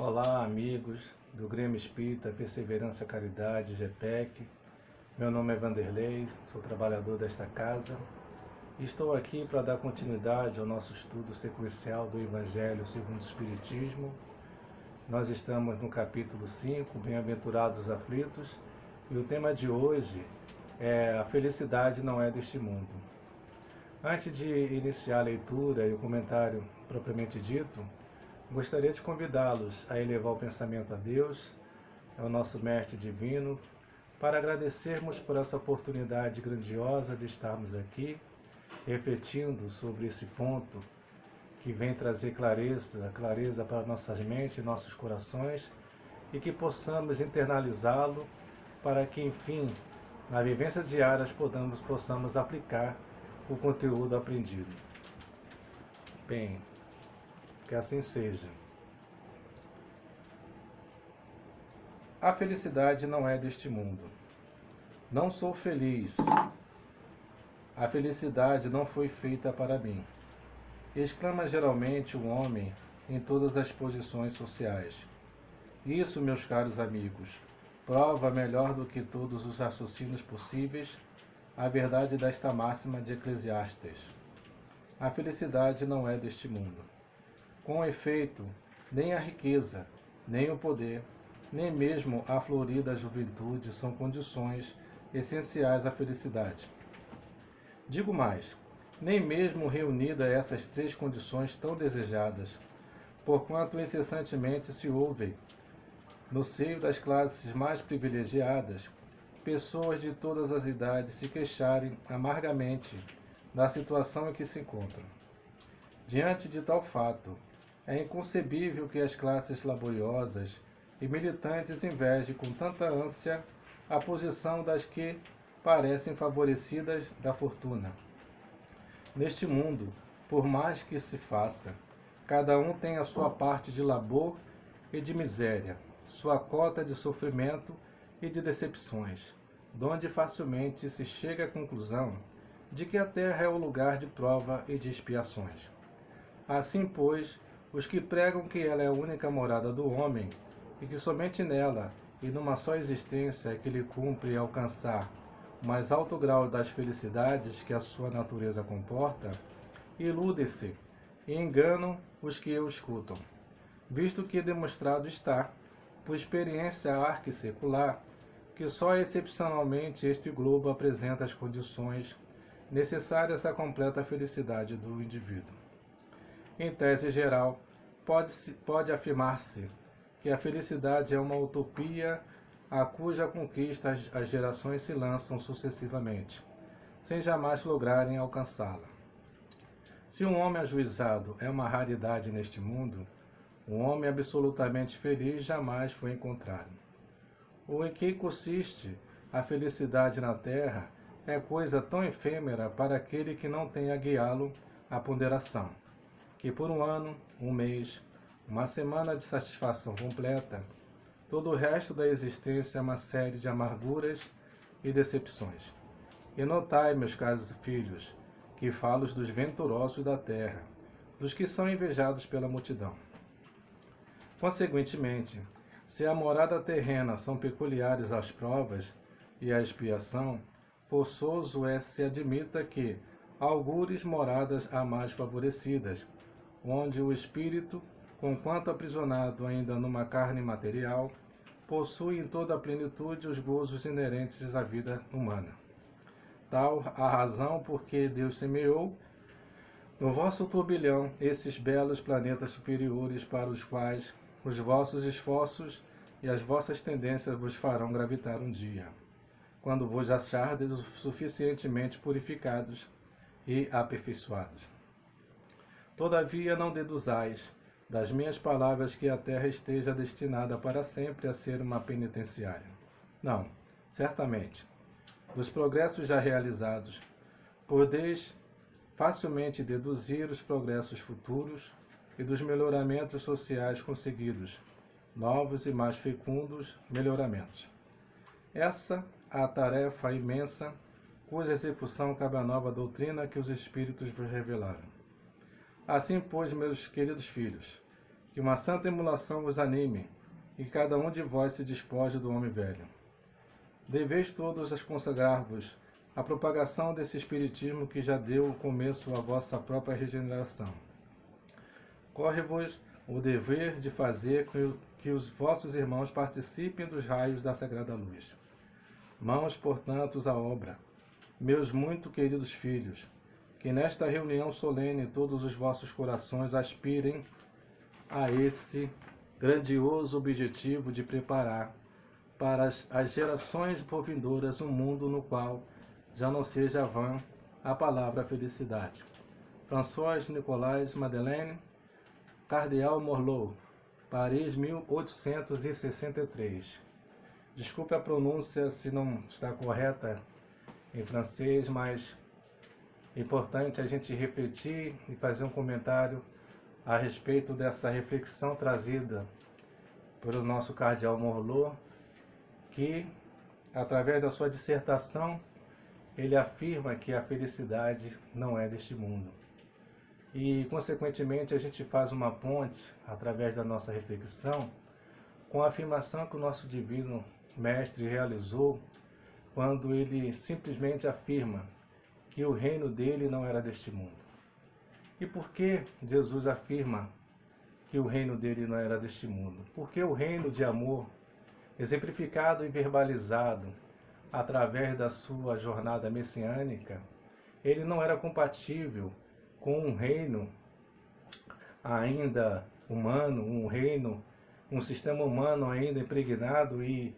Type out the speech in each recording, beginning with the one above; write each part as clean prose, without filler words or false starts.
Olá, amigos do Grêmio Espírita Perseverança Caridade, GPEC. Meu nome é Vanderlei, sou trabalhador desta casa e estou aqui para dar continuidade ao nosso estudo sequencial do Evangelho segundo o Espiritismo. Nós estamos no capítulo 5, Bem-aventurados aflitos, e o tema de hoje é A felicidade não é deste mundo. Antes de iniciar a leitura e o comentário propriamente dito, gostaria de convidá-los a elevar o pensamento a Deus, ao nosso Mestre Divino, para agradecermos por essa oportunidade grandiosa de estarmos aqui, refletindo sobre esse ponto que vem trazer clareza para nossas mentes e nossos corações, e que possamos internalizá-lo para que, enfim, na vivência diária possamos aplicar o conteúdo aprendido. Bem, que assim seja. A felicidade não é deste mundo. Não sou feliz. A felicidade não foi feita para mim. Exclama geralmente um homem em todas as posições sociais. Isso, meus caros amigos, prova melhor do que todos os raciocínios possíveis a verdade desta máxima de Eclesiastes. A felicidade não é deste mundo. Com efeito, nem a riqueza, nem o poder, nem mesmo a florida juventude são condições essenciais à felicidade. Digo mais, nem mesmo reunida essas três condições tão desejadas, porquanto incessantemente se ouvem, no seio das classes mais privilegiadas, pessoas de todas as idades se queixarem amargamente da situação em que se encontram. Diante de tal fato, é inconcebível que as classes laboriosas e militantes invejem com tanta ânsia a posição das que parecem favorecidas da fortuna. Neste mundo, por mais que se faça, cada um tem a sua parte de labor e de miséria, sua cota de sofrimento e de decepções, donde facilmente se chega à conclusão de que a terra é o lugar de prova e de expiações. Assim, pois, os que pregam que ela é a única morada do homem, e que somente nela, e numa só existência, é que lhe cumpre alcançar o mais alto grau das felicidades que a sua natureza comporta, iludem-se e enganam os que o escutam, visto que demonstrado está, por experiência arquissecular, que só excepcionalmente este globo apresenta as condições necessárias à completa felicidade do indivíduo. Em tese geral, pode afirmar-se que a felicidade é uma utopia a cuja conquista as gerações se lançam sucessivamente, sem jamais lograrem alcançá-la. Se um homem ajuizado é uma raridade neste mundo, um homem absolutamente feliz jamais foi encontrado. O em que consiste a felicidade na terra é coisa tão efêmera para aquele que não tem a guiá-lo à ponderação, que por um ano, um mês, uma semana de satisfação completa, todo o resto da existência é uma série de amarguras e decepções. E notai, meus caros filhos, que falo dos venturosos da terra, dos que são invejados pela multidão. Consequentemente, se a morada terrena são peculiares às provas e à expiação, forçoso é se admita que algures moradas há mais favorecidas, onde o espírito, conquanto aprisionado ainda numa carne material, possui em toda a plenitude os gozos inerentes à vida humana. Tal a razão por que Deus semeou no vosso turbilhão esses belos planetas superiores para os quais os vossos esforços e as vossas tendências vos farão gravitar um dia, quando vos achardes o suficientemente purificados e aperfeiçoados. Todavia não deduzais das minhas palavras que a terra esteja destinada para sempre a ser uma penitenciária. Não, certamente. Dos progressos já realizados, podeis facilmente deduzir os progressos futuros e dos melhoramentos sociais conseguidos, novos e mais fecundos melhoramentos. Essa é a tarefa imensa cuja execução cabe à nova doutrina que os Espíritos vos revelaram. Assim, pois, meus queridos filhos, Que uma santa emulação vos anime, e cada um de vós se despoje do homem velho. Deveis todos consagrar-vos à propagação desse espiritismo que já deu começo à vossa própria regeneração. Corre-vos o dever de fazer que os vossos irmãos participem dos raios da sagrada luz. Mãos, portanto, à obra, meus muito queridos filhos, que nesta reunião solene todos os vossos corações aspirem a esse grandioso objetivo de preparar para as gerações vindouras um mundo no qual já não seja vã a palavra felicidade. François Nicolas Madeleine, Cardeal Morlot, Paris, 1863. Desculpe a pronúncia se não está correta em francês, mas é importante a gente refletir e fazer um comentário a respeito dessa reflexão trazida pelo nosso Cardeal Morlot, que, através da sua dissertação, ele afirma que a felicidade não é deste mundo. E, consequentemente, a gente faz uma ponte, através da nossa reflexão, com a afirmação que o nosso Divino Mestre realizou quando ele simplesmente afirma que o reino dele não era deste mundo. E por que Jesus afirma que o reino dele não era deste mundo? Porque o reino de amor, exemplificado e verbalizado através da sua jornada messiânica, ele não era compatível com um reino ainda humano, um sistema humano ainda impregnado e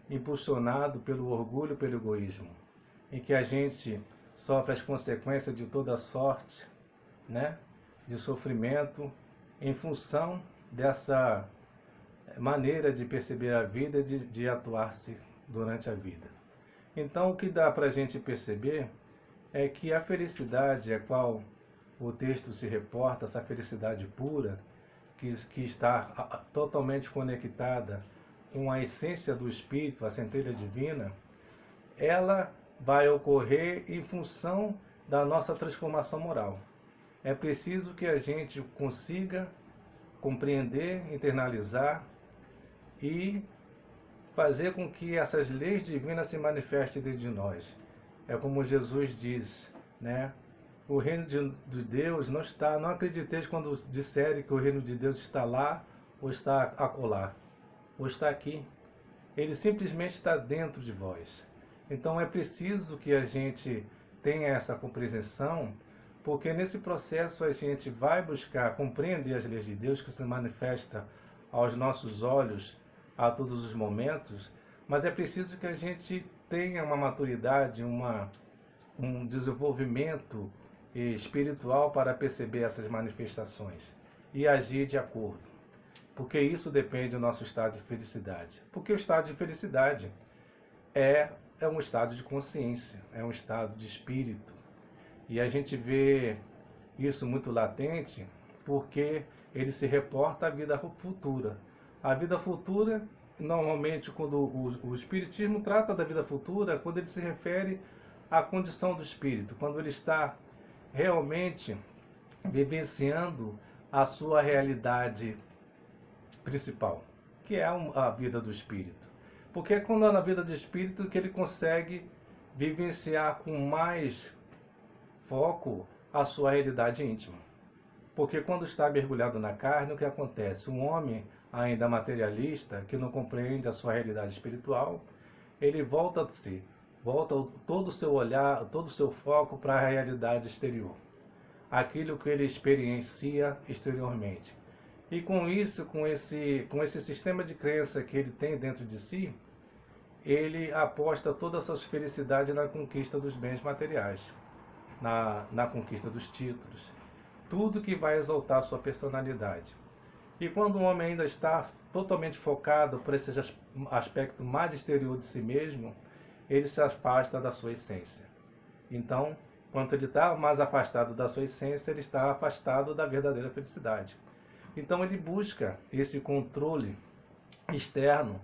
impulsionado pelo orgulho, pelo egoísmo, em que a gente sofre as consequências de toda sorte, de sofrimento, em função dessa maneira de perceber a vida e de atuar-se durante a vida. Então, o que dá para a gente perceber é que a felicidade a qual o texto se reporta, essa felicidade pura, que está totalmente conectada com a essência do Espírito, a centelha divina, ela vai ocorrer em função da nossa transformação moral. É preciso que a gente consiga compreender, internalizar e fazer com que essas leis divinas se manifestem dentro de nós. É como Jesus diz, o reino de Deus não está, não acrediteis quando disserem que o reino de Deus está lá, ou está acolá, ou está aqui. Ele simplesmente está dentro de vós. Então é preciso que a gente tenha essa compreensão, porque nesse processo a gente vai buscar compreender as leis de Deus que se manifestam aos nossos olhos a todos os momentos, mas é preciso que a gente tenha uma maturidade, um desenvolvimento espiritual para perceber essas manifestações e agir de acordo. Porque isso depende do nosso estado de felicidade. Porque o estado de felicidade é um estado de consciência, é um estado de espírito. E a gente vê isso muito latente porque ele se reporta à vida futura. A vida futura, normalmente, quando o Espiritismo trata da vida futura, quando ele se refere à condição do espírito, quando ele está realmente vivenciando a sua realidade principal, que é a vida do espírito. Porque é quando é na vida do espírito que ele consegue vivenciar com mais foco a sua realidade íntima. Porque quando está mergulhado na carne, o que acontece? Um homem ainda materialista, que não compreende a sua realidade espiritual, ele volta todo o seu olhar, todo o seu foco para a realidade exterior. Aquilo que ele experiencia exteriormente. E com isso, com esse sistema de crença que ele tem dentro de si, ele aposta toda a sua felicidade na conquista dos bens materiais, na conquista dos títulos, tudo que vai exaltar sua personalidade. E quando o homem ainda está totalmente focado por esse aspecto mais exterior de si mesmo, ele se afasta da sua essência. Então, quando ele está mais afastado da sua essência, ele está afastado da verdadeira felicidade. Então ele busca esse controle externo,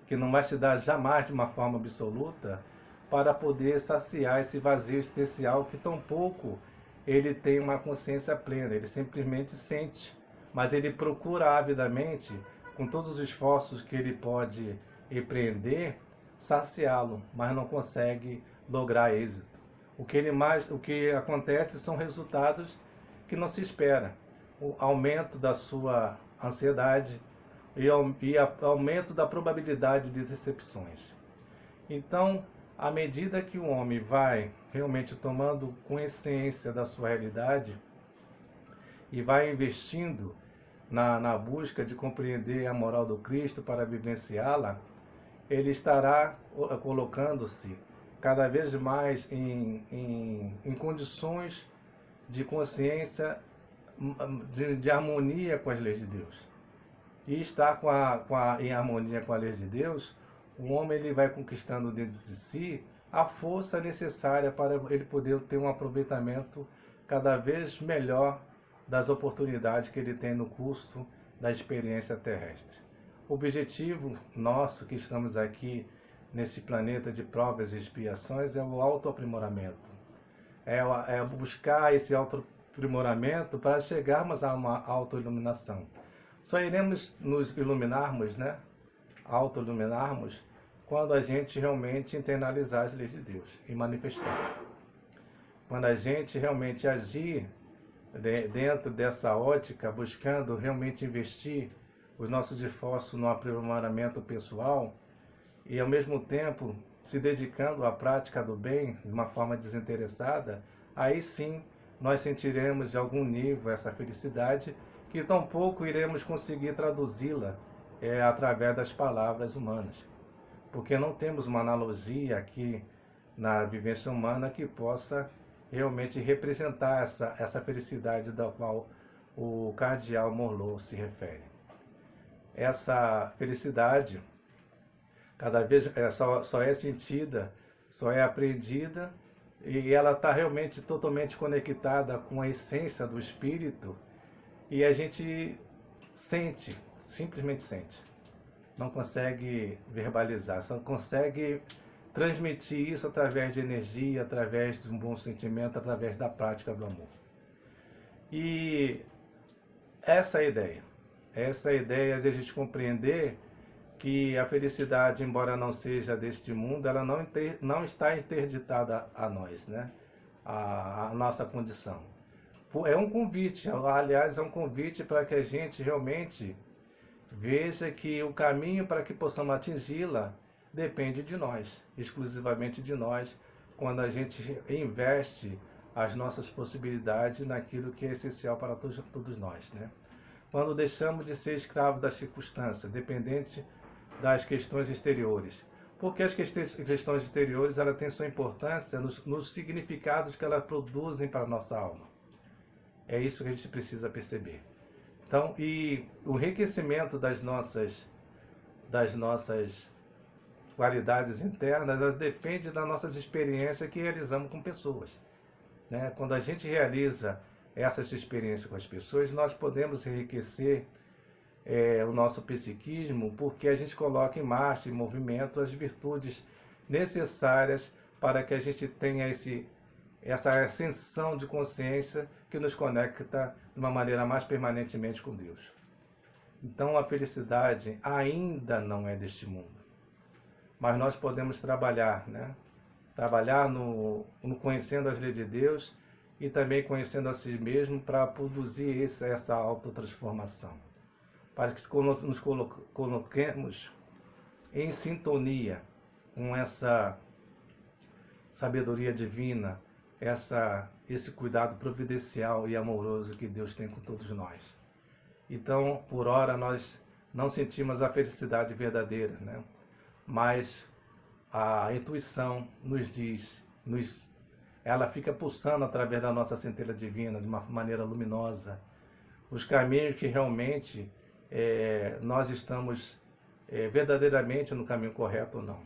que não vai se dar jamais de uma forma absoluta, para poder saciar esse vazio existencial que tampouco ele tem uma consciência plena, ele simplesmente sente mas ele procura avidamente, com todos os esforços que ele pode empreender, saciá-lo, mas não consegue lograr êxito. O que acontece são resultados que não se espera. O aumento da sua ansiedade e aumento da probabilidade de decepções. Então, à medida que o homem vai realmente tomando consciência da sua realidade e vai investindo na busca de compreender a moral do Cristo para vivenciá-la, ele estará colocando-se cada vez mais em condições de consciência, de harmonia com as leis de Deus. E estar em harmonia com a lei de Deus, o homem ele vai conquistando dentro de si a força necessária para ele poder ter um aproveitamento cada vez melhor das oportunidades que ele tem no curso da experiência terrestre. O objetivo nosso que estamos aqui nesse planeta de provas e expiações é o autoaprimoramento. É buscar esse autoaprimoramento para chegarmos a uma autoiluminação. Só iremos nos iluminarmos, né? Autoiluminarmos, quando a gente realmente internalizar as leis de Deus e manifestar. Quando a gente realmente agir dentro dessa ótica, buscando realmente investir os nossos esforços no aprimoramento pessoal e ao mesmo tempo se dedicando à prática do bem de uma forma desinteressada, aí sim nós sentiremos de algum nível essa felicidade que tampouco iremos conseguir traduzi-la através das palavras humanas. Porque não temos uma analogia aqui na vivência humana que possa realmente representar essa felicidade da qual o cardeal Morlot se refere. Essa felicidade cada vez só é sentida, só é aprendida, e ela está realmente totalmente conectada com a essência do Espírito, e a gente sente, simplesmente sente. Não consegue verbalizar, só consegue transmitir isso através de energia, através de um bom sentimento, através da prática do amor. E essa é a ideia de a gente compreender que a felicidade, embora não seja deste mundo, ela não está interditada a nós, né? A nossa condição. É um convite, aliás, é um convite para que a gente realmente veja que o caminho para que possamos atingi-la depende de nós, exclusivamente de nós, quando a gente investe as nossas possibilidades naquilo que é essencial para todos nós, né? Quando deixamos de ser escravos das circunstâncias, dependente das questões exteriores. Porque as questões exteriores ela têm sua importância nos significados que elas produzem para a nossa alma. É isso que a gente precisa perceber. Então, e o enriquecimento das nossas qualidades internas, elas depende das nossas experiências que realizamos com pessoas, né? Quando a gente realiza essas experiências com as pessoas, nós podemos enriquecer o nosso psiquismo, porque a gente coloca em marcha, em movimento, as virtudes necessárias para que a gente tenha essa ascensão de consciência que nos conecta de uma maneira mais permanentemente com Deus. Então a felicidade ainda não é deste mundo. Mas nós podemos trabalhar, né? Trabalhar no conhecendo as leis de Deus e também conhecendo a si mesmo para produzir essa autotransformação. Para que nos coloquemos em sintonia com essa sabedoria divina, esse cuidado providencial e amoroso que Deus tem com todos nós. Então, por hora, nós não sentimos a felicidade verdadeira, né? Mas a intuição nos diz, ela fica pulsando através da nossa centelha divina, de uma maneira luminosa, os caminhos que realmente nós estamos verdadeiramente no caminho correto ou não.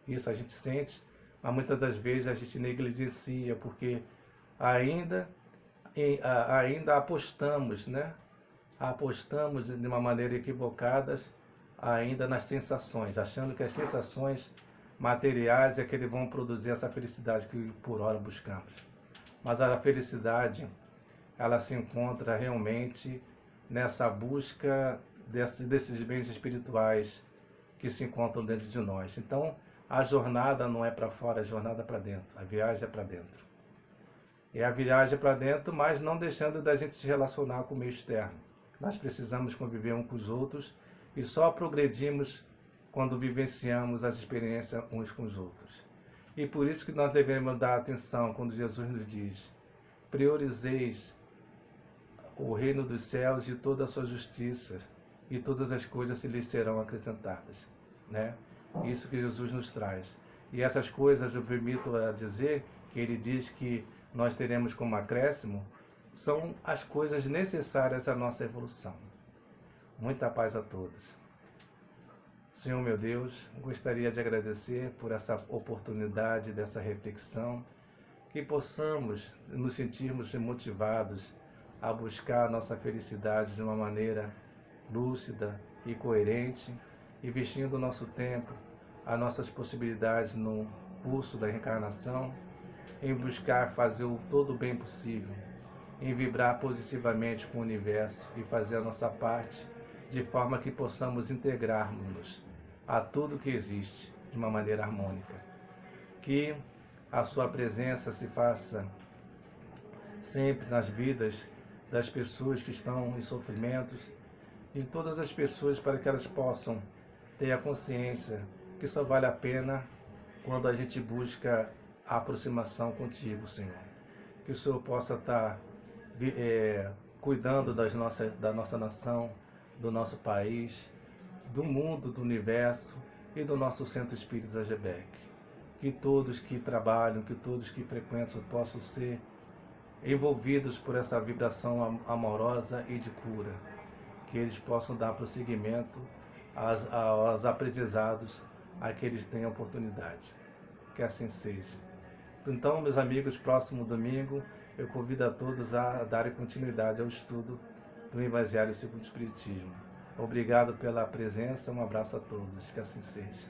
Isso a gente sente, mas muitas das vezes a gente negligencia, porque ainda apostamos, né? Apostamos de uma maneira equivocada ainda nas sensações, achando que as sensações materiais é que eles vão produzir essa felicidade que por hora buscamos. Mas a felicidade, ela se encontra realmente nessa busca desses bens espirituais que se encontram dentro de nós. Então, a jornada não é para fora, a jornada é para dentro, a viagem é para dentro. É a viagem para dentro, mas não deixando da gente se relacionar com o meio externo. Nós precisamos conviver uns com os outros e só progredimos quando vivenciamos as experiências uns com os outros. E por isso que nós devemos dar atenção quando Jesus nos diz: priorizeis o reino dos céus e toda a sua justiça, e todas as coisas se lhes serão acrescentadas. Né? Isso que Jesus nos traz. E essas coisas, eu permito a dizer, que ele diz que nós teremos como acréscimo, são as coisas necessárias à nossa evolução. Muita paz a todos. Senhor meu Deus, gostaria de agradecer por essa oportunidade, dessa reflexão, que possamos nos sentirmos motivados a buscar a nossa felicidade de uma maneira lúcida e coerente, investindo o nosso tempo, as nossas possibilidades no curso da reencarnação, em buscar fazer o todo o bem possível, em vibrar positivamente com o universo e fazer a nossa parte de forma que possamos integrarmos-nos a tudo que existe de uma maneira harmônica. Que a sua presença se faça sempre nas vidas das pessoas que estão em sofrimentos e de todas as pessoas, para que elas possam ter a consciência que só vale a pena quando a gente busca a aproximação contigo, Senhor. Que o Senhor possa estar cuidando da nossa nação, do nosso país, do mundo, do universo e do nosso Centro Espírita Agebec. Que todos que trabalham, que todos que frequentam possam ser envolvidos por essa vibração amorosa e de cura. Que eles possam dar prosseguimento aos aprendizados a que eles tenham oportunidade. Que assim seja. Então, meus amigos, próximo domingo, eu convido a todos a darem continuidade ao estudo do Evangelho segundo o Espiritismo. Obrigado pela presença, um abraço a todos, que assim seja.